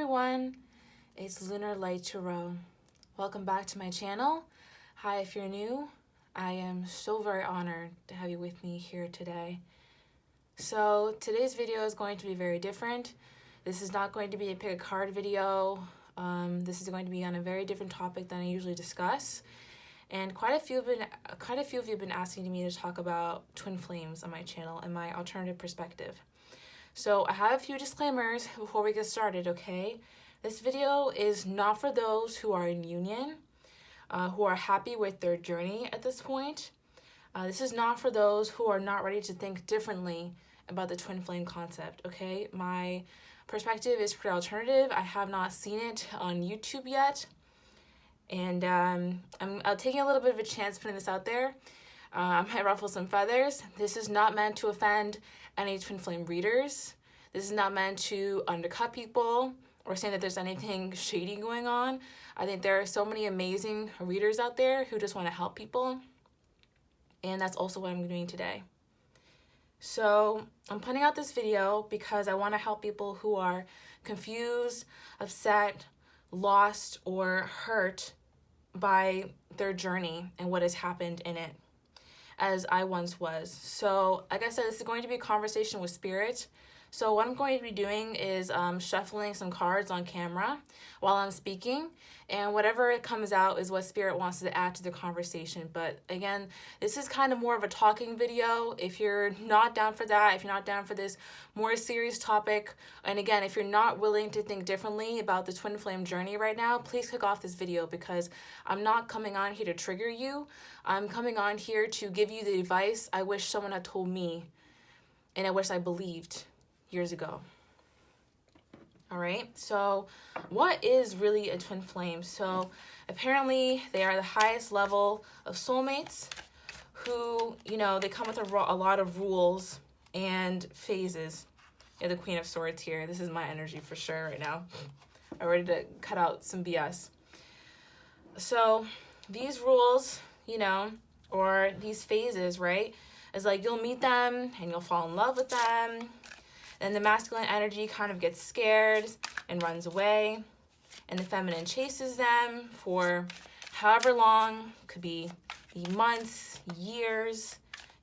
everyone, it's Lunar Light Tarot. Welcome back to my channel. Hi, if you're new, I am so very honored to have you with me here today. So today's video is going to be very different. This is not going to be a pick a card video. This is going to be on a very different topic than I usually discuss. And quite a few of you have been asking me to talk about twin flames on my channel and my alternative perspective. So I have a few disclaimers before we get started, okay? This video is not for those who are in union, who are happy with their journey at this point. This is not for those who are not ready to think differently about the twin flame concept, okay? My perspective is pretty alternative. I have not seen it on YouTube yet. And I'm taking a little bit of a chance putting this out there. I might ruffle some feathers. This is not meant to offend any twin flame readers. This is not meant to undercut people or saying that there's anything shady going on. I think there are so many amazing readers out there who just want to help people. And that's also what I'm doing today. So I'm putting out this video because I want to help people who are confused, upset, lost, or hurt by their journey and what has happened in it, as I once was. So like I said, this is going to be a conversation with spirit. So what I'm going to be doing is shuffling some cards on camera while I'm speaking, and whatever comes out is what spirit wants to add to the conversation. But again, this is kind of more of a talking video. If you're not down for that, if you're not down for this more serious topic, and again, if you're not willing to think differently about the twin flame journey right now, please click off this video, because I'm not coming on here to trigger you. I'm coming on here to give you the advice I wish someone had told me, and I wish I believed years ago. All right, so what is really a twin flame? So apparently they are the highest level of soulmates who, they come with a lot of rules and phases. You're the Queen of Swords here. This is my energy for sure right now. I'm ready to cut out some BS. So these rules, or these phases, right, is like you'll meet them and you'll fall in love with them. Then the masculine energy kind of gets scared and runs away, and the feminine chases them for however long, could be months, years,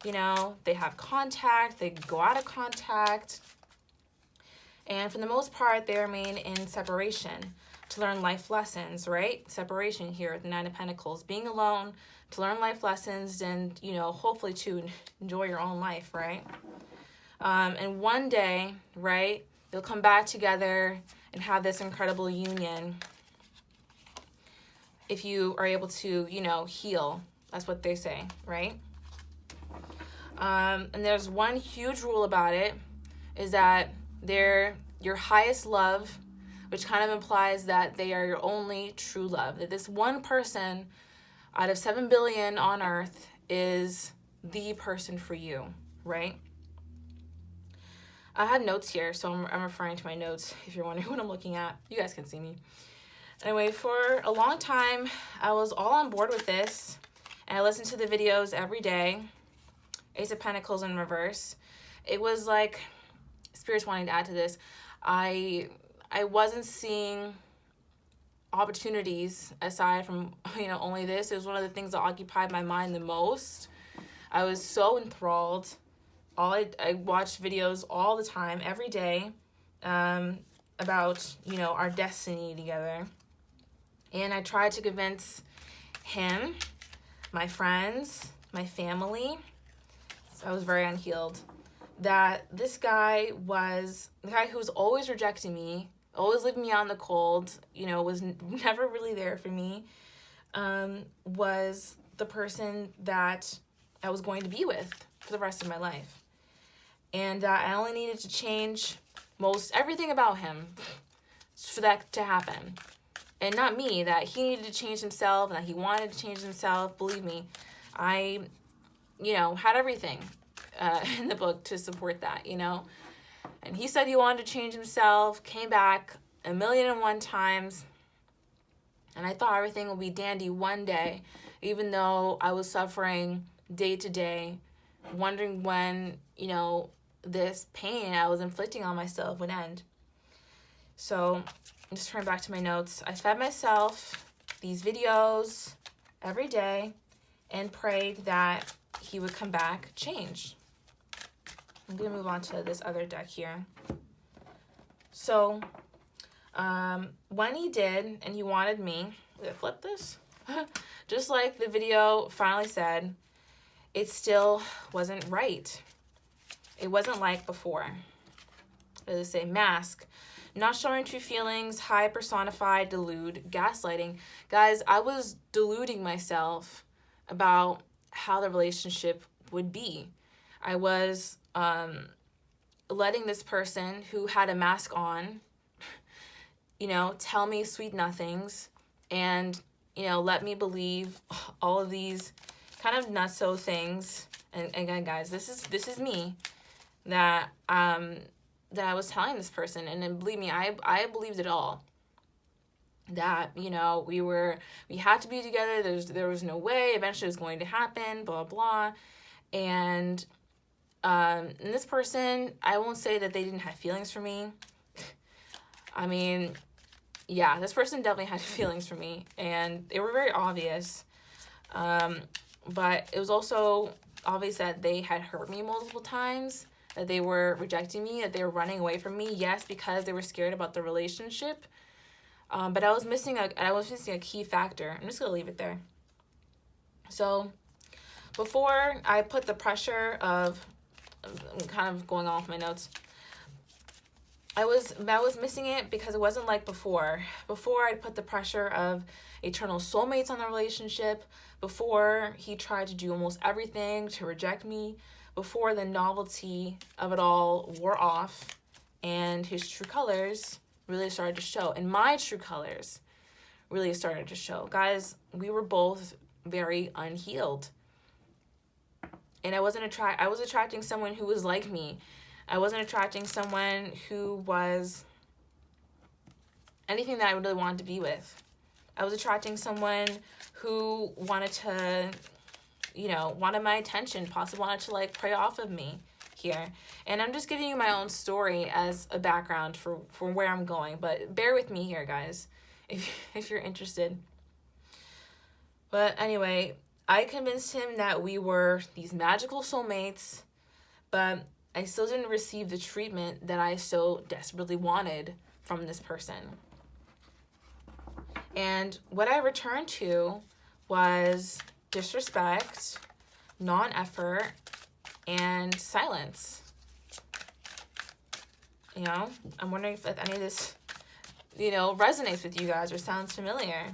they have contact, they go out of contact, and for the most part, they remain in separation to learn life lessons, right? Separation here, the Nine of Pentacles, being alone to learn life lessons and, hopefully to enjoy your own life, right? And one day, right, they'll come back together and have this incredible union if you are able to, heal. That's what they say, right? And there's one huge rule about it, is that they're your highest love, which kind of implies that they are your only true love. That this one person out of 7 billion on Earth is the person for you, right? I had notes here, so I'm referring to my notes if you're wondering what I'm looking at. You guys can see me. Anyway, for a long time, I was all on board with this, and I listened to the videos every day. Ace of Pentacles in reverse. It was like spirits wanting to add to this. I wasn't seeing opportunities aside from, only this. It was one of the things that occupied my mind the most. I was so enthralled. I watched videos all the time, every day, about, our destiny together. And I tried to convince him, my friends, my family, so I was very unhealed, that this guy was the guy who was always rejecting me, always leaving me out in the cold, was never really there for me, was the person that I was going to be with for the rest of my life. And I only needed to change everything about him for that to happen. And not me, that he needed to change himself and that he wanted to change himself. Believe me, I, had everything in the book to support that, And he said he wanted to change himself, came back 1,000,001 times. And I thought everything would be dandy one day, even though I was suffering day to day, wondering when, this pain I was inflicting on myself would end. So I'm just turning back to my notes. I fed myself these videos every day and prayed that he would come back changed. I'm going to move on to this other deck here. So when he did and he wanted me, did I flip this? Just like the video finally said, it still wasn't right. It wasn't like before. As I say, mask, not showing true feelings, high personified, delude, gaslighting. Guys, I was deluding myself about how the relationship would be. I was letting this person who had a mask on, tell me sweet nothings and, let me believe all of these kind of nutso things. And again, guys, this is me that I was telling this person, and then believe me, I believed it all. That we had to be together. There was no way. Eventually, it was going to happen. Blah blah, and this person, I won't say that they didn't have feelings for me. I mean, yeah, this person definitely had feelings for me, and they were very obvious. But it was also obvious that they had hurt me multiple times, that they were rejecting me, that they were running away from me. Yes, because they were scared about the relationship. But I was missing a key factor. I'm just gonna leave it there. So before I put the pressure of, I'm kind of going off my notes. I was missing it because it wasn't like before. Before, I put the pressure of eternal soulmates on the relationship. Before, he tried to do almost everything to reject me. Before, the novelty of it all wore off and his true colors really started to show. And my true colors really started to show. Guys, we were both very unhealed. And I was attracting someone who was like me. I wasn't attracting someone who was anything that I really wanted to be with. I was attracting someone who wanted to, wanted my attention, possibly wanted to like prey off of me here. And I'm just giving you my own story as a background for where I'm going. But bear with me here, guys, if you're interested. But anyway, I convinced him that we were these magical soulmates, but I still didn't receive the treatment that I so desperately wanted from this person. And what I returned to was disrespect, non-effort, and silence. I'm wondering if any of this, resonates with you guys or sounds familiar.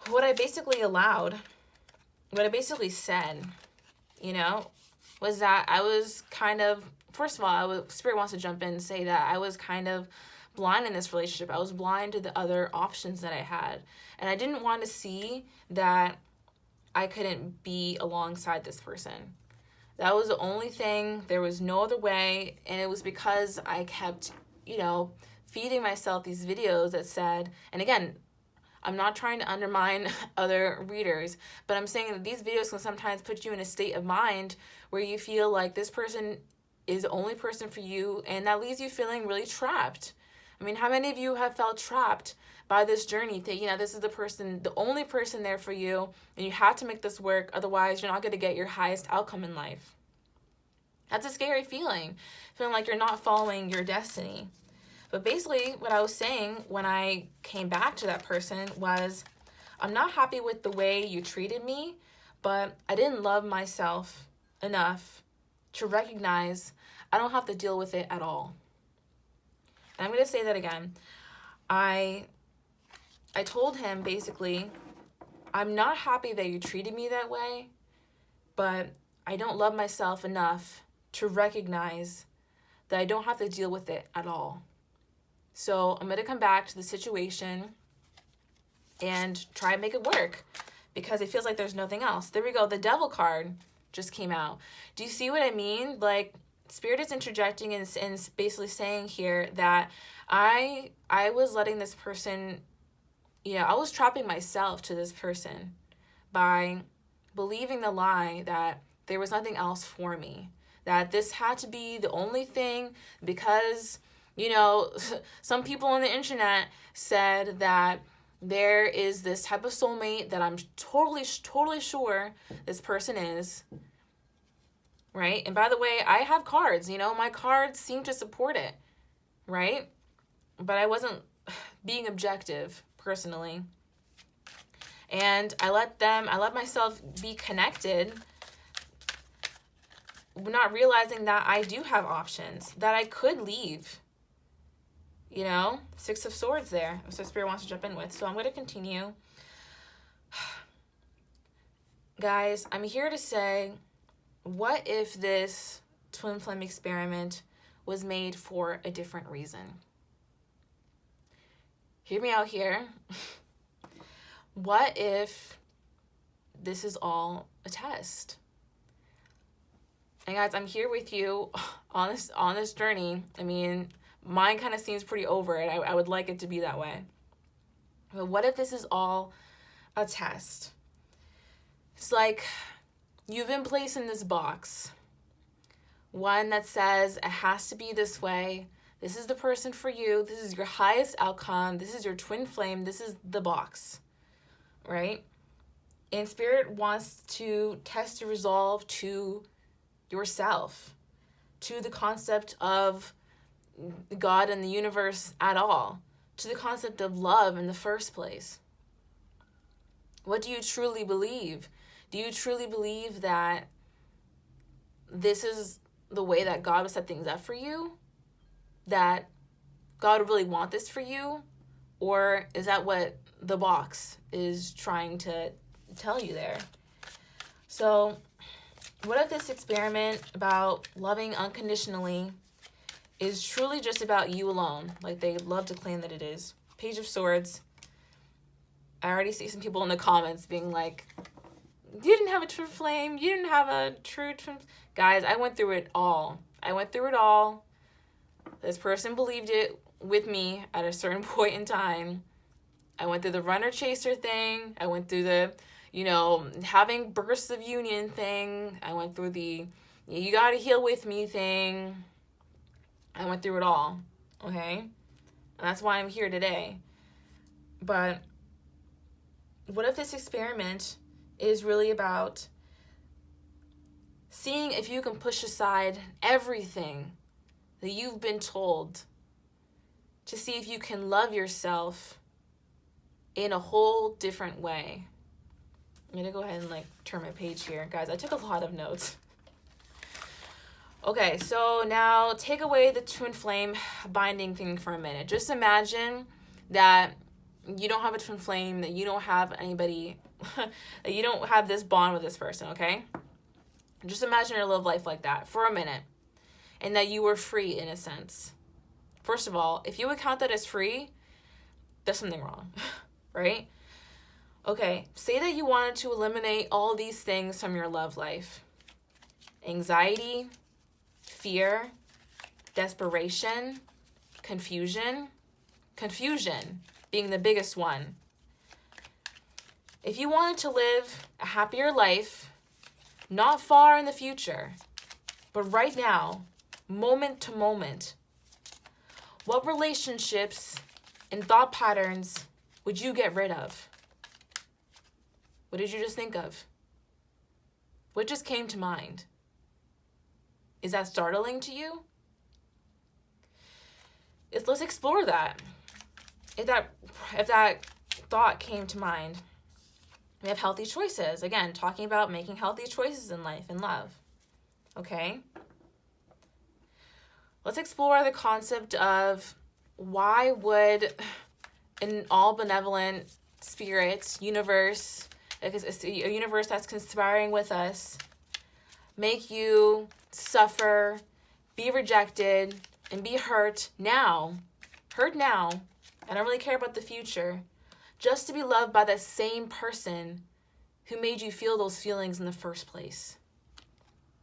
What I basically said, was that I was kind of, first of all, Spirit wants to jump in and say that I was kind of blind in this relationship. I was blind to the other options that I had. And I didn't want to see that I couldn't be alongside this person. That was the only thing. There was no other way. And it was because I kept, feeding myself these videos that said, and again, I'm not trying to undermine other readers, but I'm saying that these videos can sometimes put you in a state of mind where you feel like this person is the only person for you, and that leaves you feeling really trapped. I mean, how many of you have felt trapped by this journey? That, this is the only person there for you, and you have to make this work, otherwise you're not going to get your highest outcome in life. That's a scary feeling like you're not following your destiny. But basically, what I was saying when I came back to that person was, I'm not happy with the way you treated me, but I didn't love myself enough to recognize I don't have to deal with it at all. And I'm going to say that again. I told him, basically, I'm not happy that you treated me that way, but I don't love myself enough to recognize that I don't have to deal with it at all. So I'm going to come back to the situation and try and make it work because it feels like there's nothing else. There we go. The Devil card just came out. Do you see what I mean? Like, Spirit is interjecting and basically saying here that I was letting this person, I was trapping myself to this person by believing the lie that there was nothing else for me, that this had to be the only thing because, you know, some people on the internet said that there is this type of soulmate that I'm totally sure this person is, right? And by the way, I have cards, you know, my cards seem to support it, right? But I wasn't being objective personally. And I let myself be connected, not realizing that I do have options, that I could leave. You know, Six of Swords there. So Spirit wants to jump in with. So I'm going to continue. Guys, I'm here to say, what if this twin flame experiment was made for a different reason? Hear me out here. What if this is all a test? And guys, I'm here with you on this journey. I mean, mine kind of seems pretty over it. I would like it to be that way. But what if this is all a test? It's like you've been placed in this box. One that says it has to be this way. This is the person for you. This is your highest outcome. This is your twin flame. This is the box, right? And Spirit wants to test your resolve to yourself, to the concept of God and the universe at all, to the concept of love in the first place. What do you truly believe? Do you truly believe that this is the way that God would set things up for you? That God would really want this for you? Or is that what the box is trying to tell you there? So, what if this experiment about loving unconditionally is truly just about you alone, like they love to claim that it is? Page of Swords. I already see some people in the comments being like, you didn't have a true flame. You didn't have a true twin. Guys, I went through it all. This person believed it with me at a certain point in time. I went through the runner-chaser thing. I went through the, you know, having bursts of union thing. I went through the, you gotta heal with me thing. I went through it all, okay? And that's why I'm here today. But what if this experiment is really about seeing if you can push aside everything that you've been told to see if you can love yourself in a whole different way? I'm going to go ahead and turn my page here. Guys, I took a lot of notes. Okay, so now take away the twin flame binding thing for a minute. Just imagine that you don't have a twin flame, that you don't have anybody, that you don't have this bond with this person, okay? Just imagine your love life like that for a minute, and that you were free in a sense. First of all, if you would count that as free, there's something wrong, right? Okay, say that you wanted to eliminate all these things from your love life. Anxiety, fear, desperation, confusion being the biggest one. If you wanted to live a happier life, not far in the future, but right now, moment to moment, what relationships and thought patterns would you get rid of? What did you just think of? What just came to mind? Is that startling to you? Let's explore that. If that thought came to mind, we have healthy choices. Again, talking about making healthy choices in life and love. Okay? Let's explore the concept of why would an all benevolent spirit, universe, a universe that's conspiring with us, make you suffer, be rejected, and be hurt now. I don't really care about the future. Just to be loved by the same person who made you feel those feelings in the first place.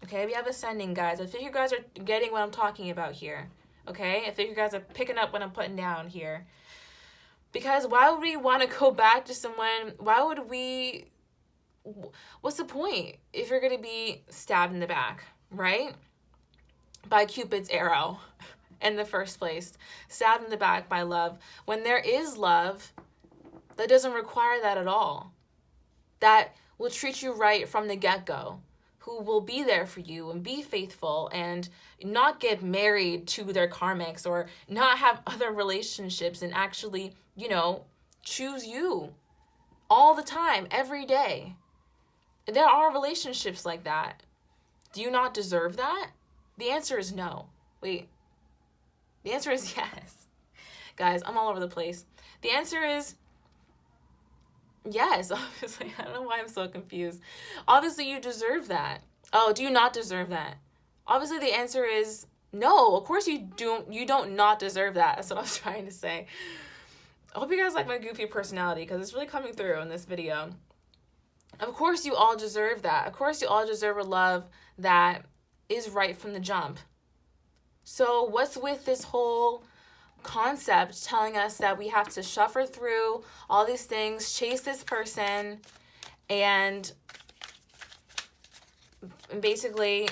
Okay, we have ascending, guys. I think you guys are getting what I'm talking about here. Okay, I think you guys are picking up what I'm putting down here. Because why would we want to go back to someone? What's the point if you're going to be stabbed in the back, right? by Cupid's arrow in the first place, stabbed in the back by love, when there is love that doesn't require that at all, that will treat you right from the get-go, who will be there for you and be faithful and not get married to their karmics or not have other relationships and actually, choose you all the time, every day. There are relationships like that. Do you not deserve that? The answer is no. Wait. The answer is yes. Guys, I'm all over the place. The answer is yes, obviously. I don't know why I'm so confused. Obviously, you deserve that. Oh, do you not deserve that? Obviously, the answer is no. Of course, you don't not deserve that. That's what I was trying to say. I hope you guys like my goofy personality because it's really coming through in this video. Of course, you all deserve that. Of course, you all deserve a love that is right from the jump. So what's with this whole concept telling us that we have to suffer through all these things, chase this person, and basically,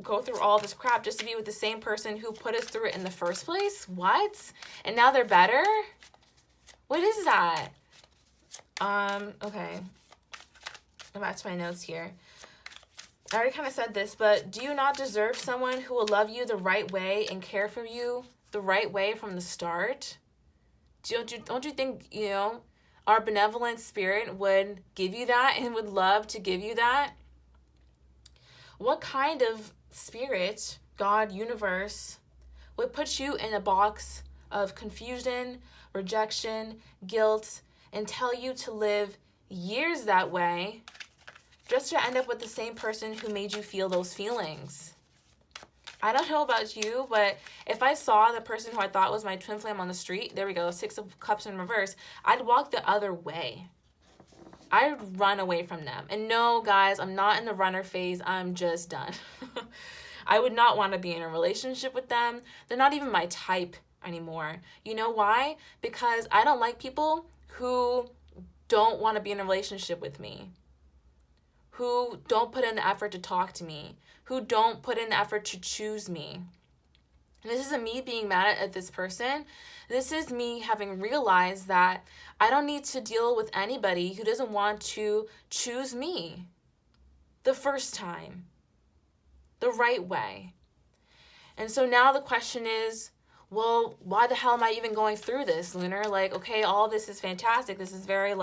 go through all this crap just to be with the same person who put us through it in the first place? What? And now they're better? What is that? Okay. Go back to my notes here. I already kind of said this, but do you not deserve someone who will love you the right way and care for you the right way from the start? Don't you think, our benevolent spirit would give you that and would love to give you that? What kind of spirit, God, universe, would put you in a box of confusion, rejection, guilt, and tell you to live years that way just to end up with the same person who made you feel those feelings? I don't know about you, but if I saw the person who I thought was my twin flame on the street, there we go, 6 of Cups in reverse, I'd walk the other way. I'd run away from them. And no, guys, I'm not in the runner phase. I'm just done. I would not want to be in a relationship with them. They're not even my type anymore. You know why? Because I don't like people who don't want to be in a relationship with me, who don't put in the effort to talk to me, who don't put in the effort to choose me. And this isn't me being mad at this person. This is me having realized that I don't need to deal with anybody who doesn't want to choose me the first time, the right way. And so now the question is, well, why the hell am I even going through this, Lunar? Like, okay, all this is fantastic. This is very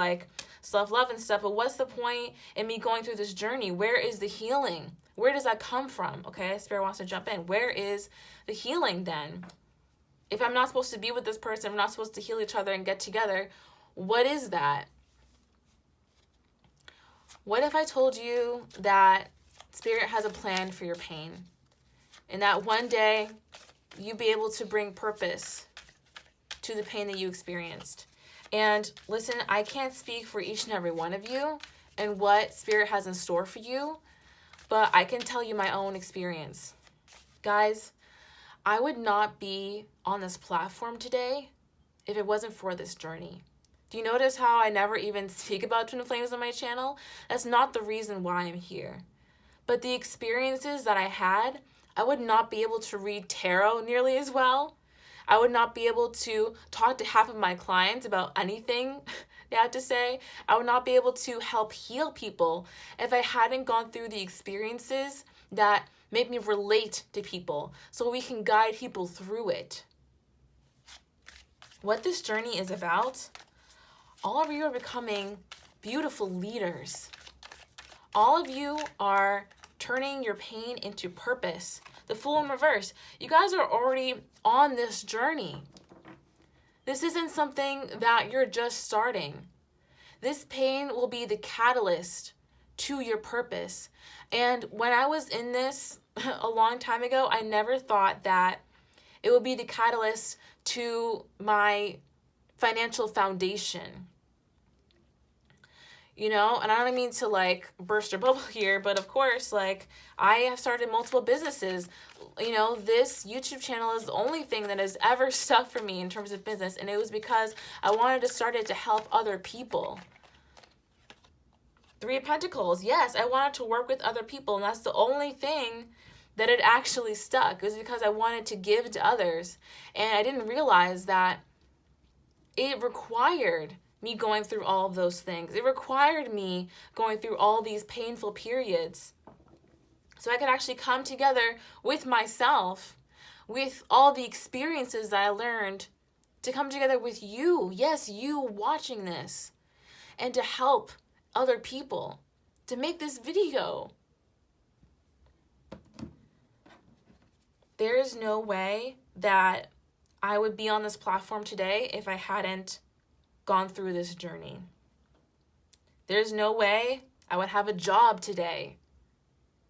self-love and stuff, but what's the point in me going through this journey? Where is the healing? Where does that come from? Okay, Spirit wants to jump in. Where is the healing then? If I'm not supposed to be with this person, we're not supposed to heal each other and get together, what is that? What if I told you that Spirit has a plan for your pain and that one day you'll be able to bring purpose to the pain that you experienced? And listen, I can't speak for each and every one of you and what Spirit has in store for you, but I can tell you my own experience. Guys, I would not be on this platform today if it wasn't for this journey. Do you notice how I never even speak about twin flames on my channel? That's not the reason why I'm here. But the experiences that I had, I would not be able to read tarot nearly as well. I would not be able to talk to half of my clients about anything they had to say. I would not be able to help heal people if I hadn't gone through the experiences that make me relate to people so we can guide people through it. What this journey is about, all of you are becoming beautiful leaders. All of you are turning your pain into purpose. The Fool in reverse. You guys are already on this journey. This isn't something that you're just starting. This pain will be the catalyst to your purpose. And when I was in this a long time ago, I never thought that it would be the catalyst to my financial foundation. And I don't mean to burst your bubble here, but of course, I have started multiple businesses. This YouTube channel is the only thing that has ever stuck for me in terms of business, and it was because I wanted to start it to help other people. 3 of Pentacles, yes, I wanted to work with other people, and that's the only thing that it actually stuck. It was because I wanted to give to others. And I didn't realize that it required me going through all of those things. It required me going through all these painful periods so I could actually come together with myself, with all the experiences that I learned, to come together with you, yes, you watching this, and to help other people, to make this video. There is no way that I would be on this platform today if I hadn't gone through this journey. There's no way I would have a job today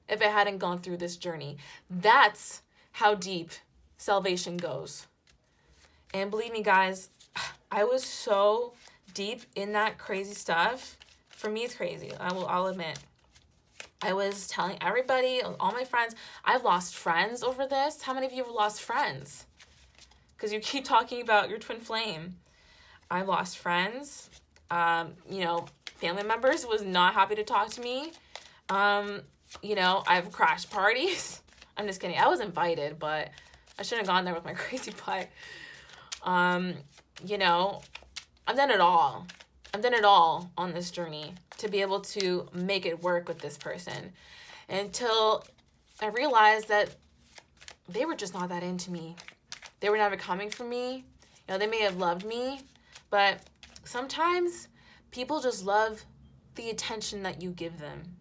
if I hadn't gone through this journey. That's how deep salvation goes. And believe me, guys, I was so deep in that crazy stuff. For me, it's crazy. I'll admit. I was telling everybody, all my friends, I've lost friends over this. How many of you have lost friends? Because you keep talking about your twin flame. I've lost friends. Family members was not happy to talk to me. I've crashed parties. I'm just kidding. I was invited, but I shouldn't have gone there with my crazy butt. I've done it all. I've done it all on this journey to be able to make it work with this person, until I realized that they were just not that into me. They were never coming for me. They may have loved me, but sometimes people just love the attention that you give them.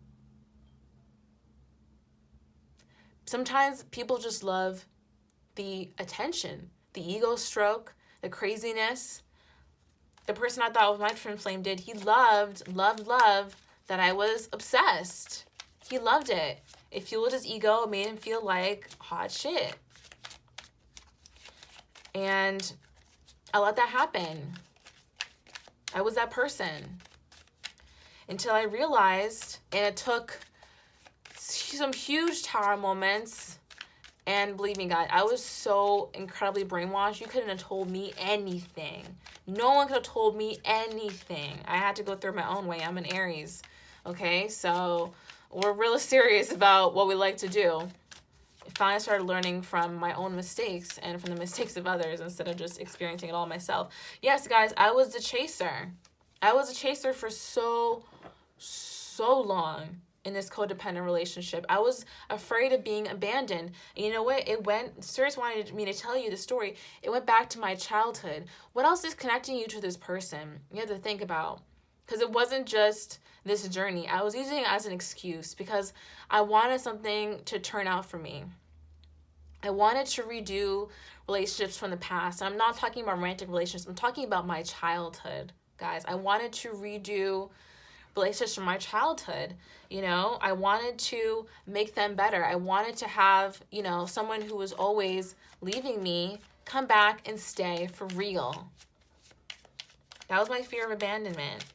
Sometimes people just love the attention, the ego stroke, the craziness. The person I thought was my twin flame did, he loved that I was obsessed. He loved it. It fueled his ego, made him feel like hot shit. And I let that happen. I was that person. Until I realized, and it took some huge tower moments. And believe me, guys, I was so incredibly brainwashed. You couldn't have told me anything. No one could have told me anything. I had to go through my own way. I'm an Aries, okay? So we're really serious about what we like to do. I finally started learning from my own mistakes and from the mistakes of others instead of just experiencing it all myself. Yes, guys, I was the chaser. I was a chaser for so long in this codependent relationship. I was afraid of being abandoned. And you know what? Sirius wanted me to tell you the story. It went back to my childhood. What else is connecting you to this person? You have to think about. Because it wasn't just this journey. I was using it as an excuse because I wanted something to turn out for me. I wanted to redo relationships from the past. And I'm not talking about romantic relationships. I'm talking about my childhood, guys. I wanted to redo relationships from my childhood. I wanted to make them better. I wanted to have, someone who was always leaving me come back and stay for real. That was my fear of abandonment.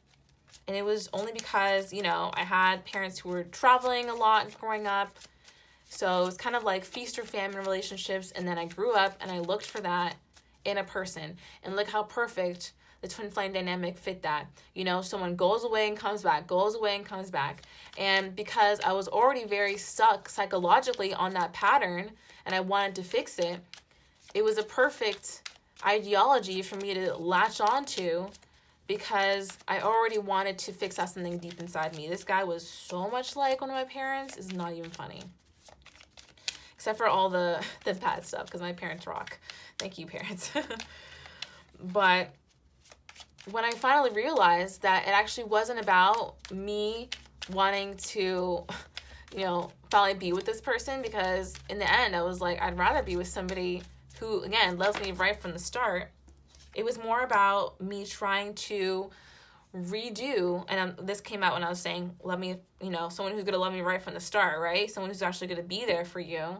And it was only because, I had parents who were traveling a lot growing up. So it was kind of like feast or famine relationships. And then I grew up and I looked for that in a person. And look how perfect the twin flame dynamic fit that. Someone goes away and comes back, goes away and comes back. And because I was already very stuck psychologically on that pattern and I wanted to fix it, it was a perfect ideology for me to latch onto because I already wanted to fix out something deep inside me. This guy was so much like one of my parents, it's not even funny. Except for all the bad stuff, because my parents rock. Thank you, parents. But when I finally realized that it actually wasn't about me wanting to, finally be with this person, because in the end, I was like, I'd rather be with somebody who, again, loves me right from the start. It was more about me trying to redo, and this came out when I was saying, love me, someone who's going to love me right from the start, right? Someone who's actually going to be there for you.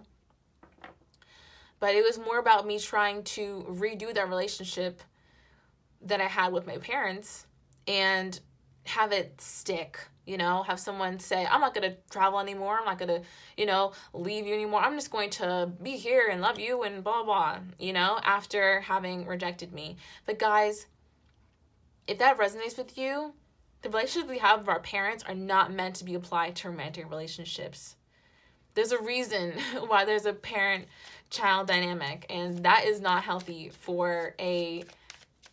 But it was more about me trying to redo that relationship that I had with my parents and have it stick, have someone say, I'm not going to travel anymore. I'm not going to, leave you anymore. I'm just going to be here and love you and blah, blah, after having rejected me. But guys, if that resonates with you, the relationships we have with our parents are not meant to be applied to romantic relationships. There's a reason why there's a parent-child dynamic, and that is not healthy for a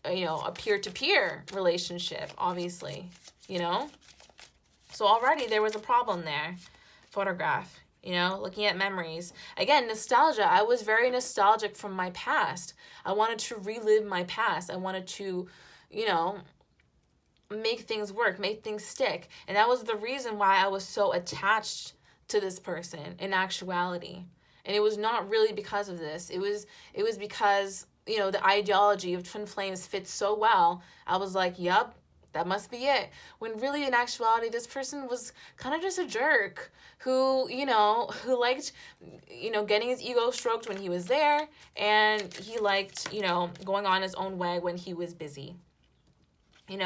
peer-to-peer relationship, obviously, So already there was a problem there. Photograph, looking at memories. Again, nostalgia. I was very nostalgic from my past. I wanted to relive my past. I wanted to, make things work, make things stick. And that was the reason why I was so attached to this person in actuality. And it was not really because of this. It was because, the ideology of twin flames fits so well. I was like, yup, that must be it. When really in actuality, this person was kind of just a jerk who liked, getting his ego stroked when he was there. And he liked, going on his own way when he was busy. And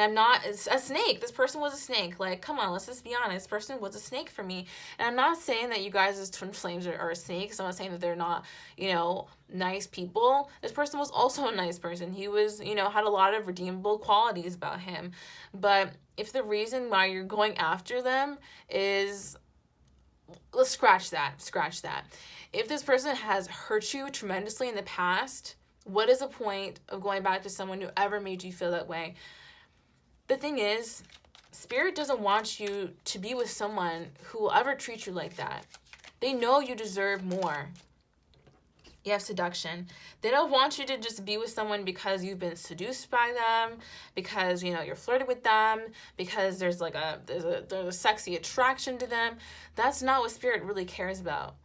I'm not a snake. This person was a snake. Like, come on, let's just be honest. This person was a snake for me. And I'm not saying that you guys as twin flames are snakes. I'm not saying that they're not, nice people. This person was also a nice person. He was, had a lot of redeemable qualities about him. But if the reason why you're going after them is, let's scratch that. If this person has hurt you tremendously in the past, what is the point of going back to someone who ever made you feel that way? The thing is, Spirit doesn't want you to be with someone who will ever treat you like that. They know you deserve more. You have seduction. They don't want you to just be with someone because you've been seduced by them, because, you're flirting with them, because there's a sexy attraction to them. That's not what Spirit really cares about.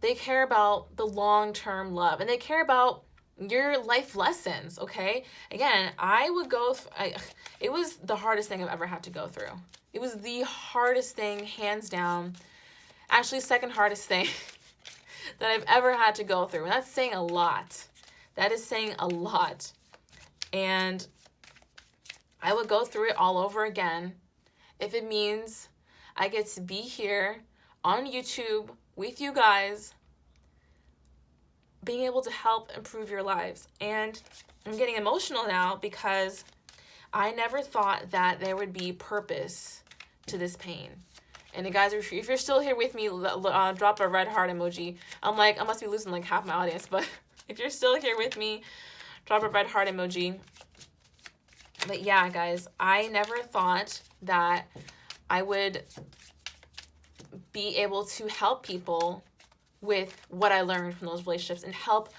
They care about the long-term love, and they care about your life lessons, okay? Again, it was the hardest thing I've ever had to go through. It was the hardest thing, hands down. Actually, second hardest thing that I've ever had to go through. And that's saying a lot. That is saying a lot. And I would go through it all over again if it means I get to be here on YouTube with you guys, being able to help improve your lives. And I'm getting emotional now because I never thought that there would be purpose to this pain. And you guys, if you're still here with me, drop a red heart emoji. I'm like, I must be losing like half my audience, but if you're still here with me, drop a red heart emoji. But yeah, guys, I never thought that I would be able to help people with what I learned from those relationships and help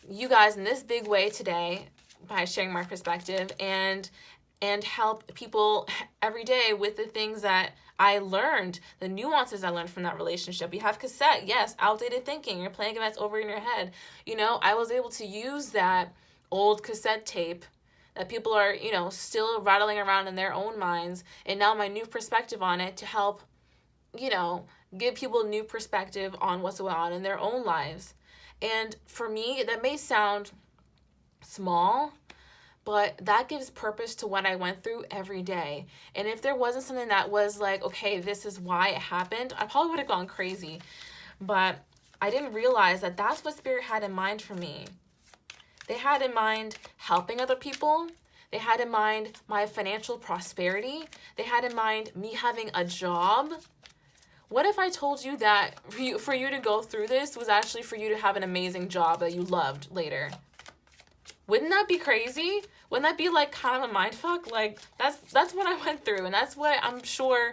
you guys in this big way today by sharing my perspective and help people every day with the things that I learned, the nuances I learned from that relationship. You have cassette, yes, outdated thinking. You're playing events over in your head. I was able to use that old cassette tape that people are, still rattling around in their own minds, and now my new perspective on it to help, give people a new perspective on what's going on in their own lives. And for me, that may sound small, but that gives purpose to what I went through every day. And if there wasn't something that was like, okay, this is why it happened, I probably would have gone crazy. But I didn't realize that that's what Spirit had in mind for me. They had in mind helping other people. They had in mind my financial prosperity. They had in mind me having a job. What if I told you that for you to go through this was actually for you to have an amazing job that you loved later? Wouldn't that be crazy? Wouldn't that be like kind of a mindfuck? Like that's what I went through, and that's what I'm sure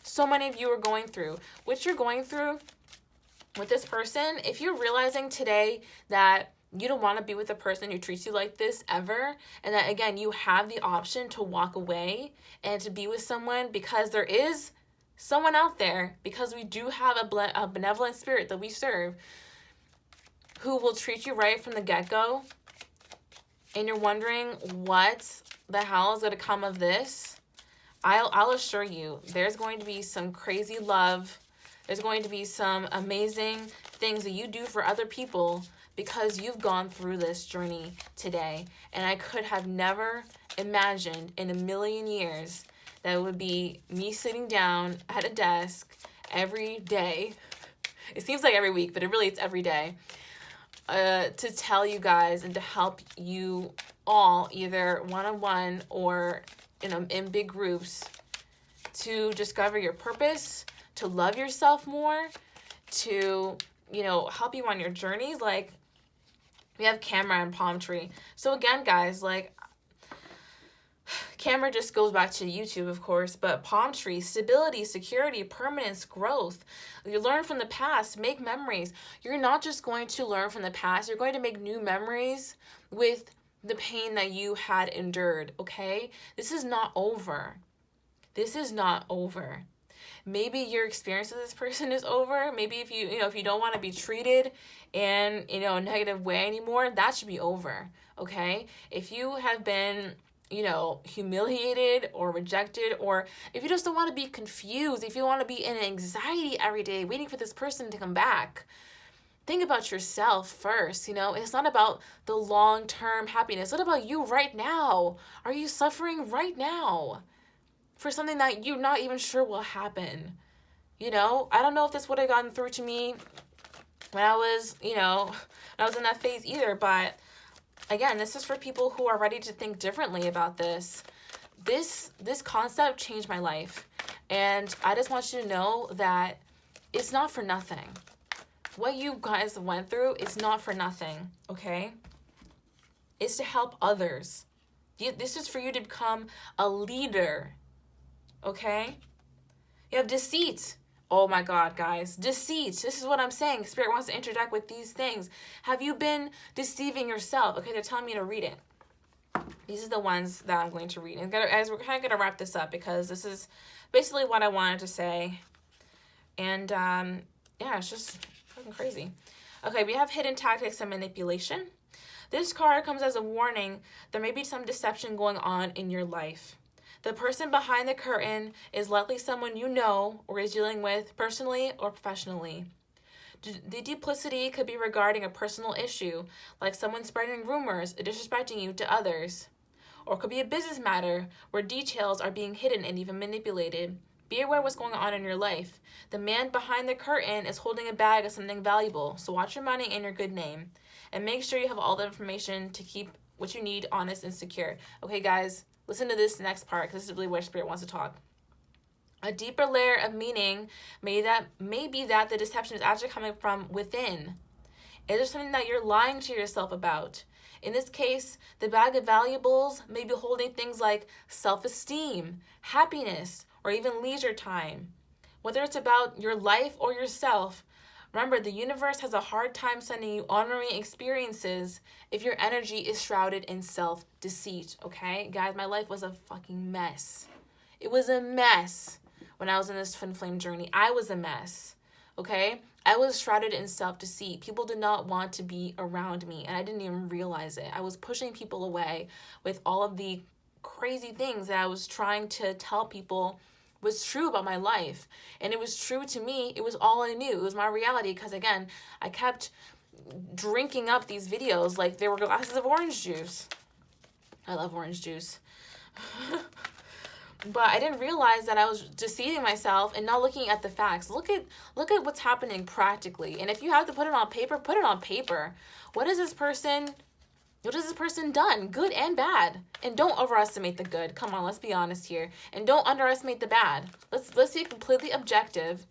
so many of you are going through. What you're going through with this person, if you're realizing today that you don't want to be with a person who treats you like this ever, and that again you have the option to walk away and to be with someone because there is someone out there, because we do have a benevolent spirit that we serve who will treat you right from the get-go, and you're wondering what the hell is going to come of this, I'll assure you there's going to be some crazy love. There's going to be some amazing things that you do for other people because you've gone through this journey today. And I could have never imagined in a million years that it would be me sitting down at a desk every day. It seems like every week, but it's every day. To tell you guys and to help you all, either one-on-one or in big groups, to discover your purpose, to love yourself more, to, you know, help you on your journeys. Like, we have camera and palm tree. So again, guys, like, camera just goes back to YouTube, of course, but palm tree, stability, security, permanence, growth. You learn from the past, make memories. You're not just going to learn from the past, you're going to make new memories with the pain that you had endured, okay? This is not over. This is not over. Maybe your experience with this person is over. Maybe if you don't want to be treated in, a negative way anymore, that should be over, okay? If you have been, humiliated or rejected, or if you just don't want to be confused, if you want to be in anxiety every day waiting for this person to come back, think about yourself first. It's not about the long-term happiness. What about you right now? Are you suffering right now for something that you're not even sure will happen? I don't know if this would have gotten through to me when I was, when I was in that phase either, but again, this is for people who are ready to think differently about this. This concept changed my life, and I just want you to know that it's not for nothing. What you guys went through is not for nothing, okay? It's to help others. This is for you to become a leader, okay? You have deceit. Oh my God, guys. Deceit. This is what I'm saying. Spirit wants to interject with these things. Have you been deceiving yourself? Okay, they're telling me to read it. These are the ones that I'm going to read. And as we're kind of going to wrap this up, because this is basically what I wanted to say. And it's just fucking crazy. Okay, we have hidden tactics and manipulation. This card comes as a warning. There may be some deception going on in your life. The person behind the curtain is likely someone you know or is dealing with personally or professionally. The duplicity could be regarding a personal issue, like someone spreading rumors or disrespecting you to others. Or it could be a business matter where details are being hidden and even manipulated. Be aware what's going on in your life. The man behind the curtain is holding a bag of something valuable, so watch your money and your good name. And make sure you have all the information to keep what you need honest and secure. Okay, guys, listen to this next part, because this is really where Spirit wants to talk. A deeper layer of meaning may be that the deception is actually coming from within. Is there something that you're lying to yourself about? In this case, the bag of valuables may be holding things like self-esteem, happiness, or even leisure time. Whether it's about your life or yourself, remember, the universe has a hard time sending you honoring experiences if your energy is shrouded in self-deceit, okay? Guys, my life was a fucking mess. It was a mess when I was in this twin flame journey. I was a mess, okay? I was shrouded in self-deceit. People did not want to be around me, and I didn't even realize it. I was pushing people away with all of the crazy things that I was trying to tell people was true about my life. And it was true to me. It was all I knew. It was my reality, because again, I kept drinking up these videos like they were glasses of orange juice. I love orange juice. But I didn't realize that I was deceiving myself and not looking at the facts. Look at what's happening practically. And if you have to put it on paper, put it on paper. What has this person done, good and bad? And don't overestimate the good. Come on, let's be honest here. And don't underestimate the bad. Let's be completely objective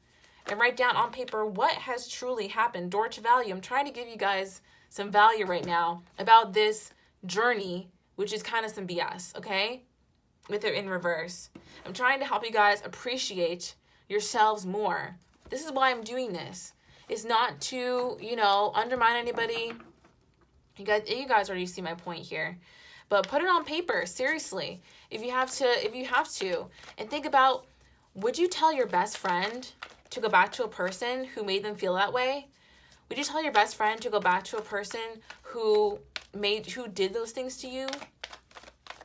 and write down on paper what has truly happened. Door to value. I'm trying to give you guys some value right now about this journey, which is kind of some BS, okay? With it in reverse. I'm trying to help you guys appreciate yourselves more. This is why I'm doing this. It's not to, undermine anybody. You guys already see my point here. But put it on paper, seriously. If you have to. And think about, would you tell your best friend to go back to a person who made them feel that way? Would you tell your best friend to go back to a person who did those things to you?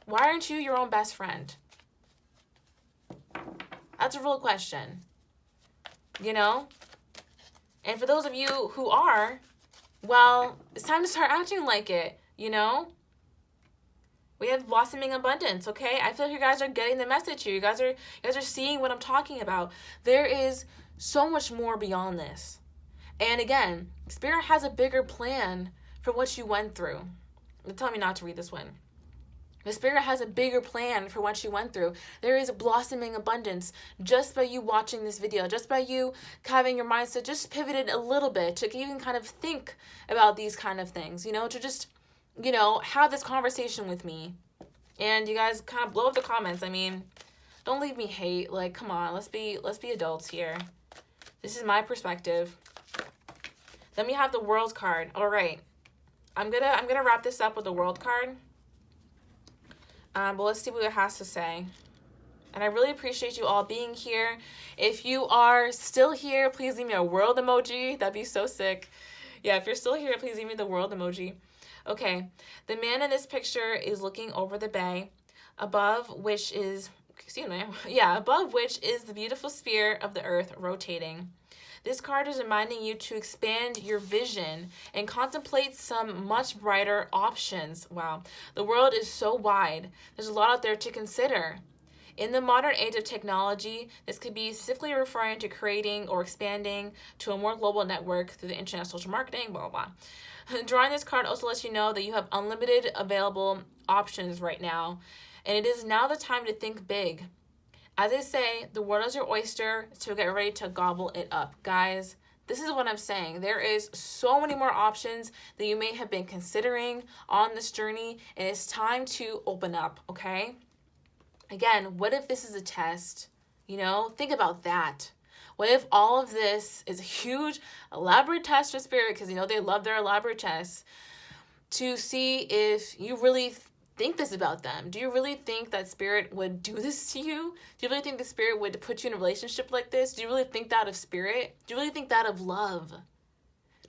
Why aren't you your own best friend? That's a real question. And for those of you who are, well, it's time to start acting like it, We have blossoming abundance, okay? I feel like you guys are getting the message here. You guys are seeing what I'm talking about. There is so much more beyond this. And again, Spirit has a bigger plan for what you went through. They're telling me not to read this one. The Spirit has a bigger plan for what you went through. There is blossoming abundance just by you watching this video, just by you having your mindset just pivoted a little bit to even kind of think about these kind of things, to just, have this conversation with me. And you guys kind of blow up the comments. I mean, don't leave me hate. Like, come on, let's be adults here. This is my perspective. Then we have the World card. All right. I'm gonna wrap this up with the World card. But let's see what it has to say. And I really appreciate you all being here. If you are still here, please leave me a world emoji. That'd be so sick. Yeah, if you're still here, please leave me the world emoji. Okay, the man in this picture is looking over the bay, above which is the beautiful sphere of the earth rotating. This card is reminding you to expand your vision and contemplate some much brighter options. Wow, the world is so wide. There's a lot out there to consider. In the modern age of technology, this could be specifically referring to creating or expanding to a more global network through the internet, social marketing, blah, blah, blah. Drawing this card also lets you know that you have unlimited available options right now, and it is now the time to think big. As I say, the world is your oyster, so get ready to gobble it up. Guys, this is what I'm saying. There is so many more options that you may have been considering on this journey, and it's time to open up, okay? Again, what if this is a test? Think about that. What if all of this is a huge, elaborate test for Spirit, because, they love their elaborate tests, to see if you really think this about them. Do you really think that Spirit would do this to you? Do you really think the Spirit would put you in a relationship like this? Do you really think that of Spirit? Do you really think that of love?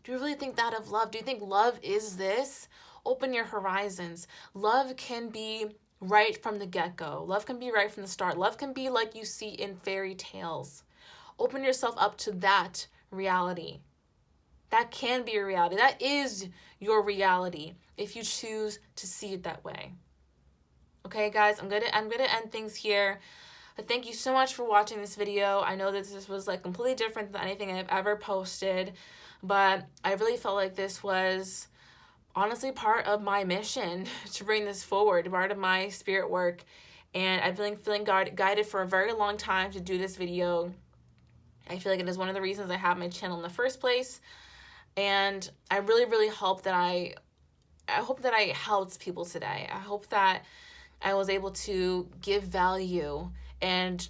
Do you really think that of love? Do you think love is this? Open your horizons. Love can be right from the get-go. Love can be right from the start. Love can be like you see in fairy tales. Open yourself up to that reality. That can be your reality. That is your reality if you choose to see it that way. Okay, guys, I'm gonna end things here. But thank you so much for watching this video. I know that this was like completely different than anything I've ever posted, but I really felt like this was honestly part of my mission to bring this forward, part of my spirit work. And I've been feeling guided for a very long time to do this video. I feel like it is one of the reasons I have my channel in the first place. And I really, really hope that I hope that I helped people today. I hope that I was able to give value and,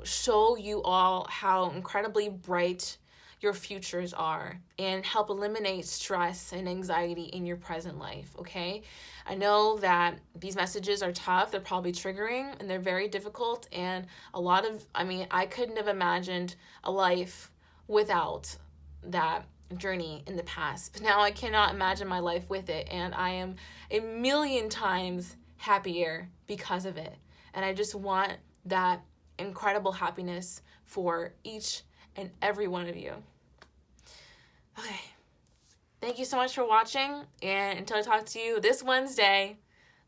show you all how incredibly bright your futures are and help eliminate stress and anxiety in your present life, okay? I know that these messages are tough, they're probably triggering, and they're very difficult, and I couldn't have imagined a life without that journey in the past, but now I cannot imagine my life with it, and I am a million times happier because of it, and I just want that incredible happiness for each and every one of you. Okay, thank you so much for watching, and until I talk to you this Wednesday,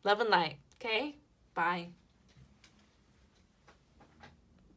love and light, okay? Bye.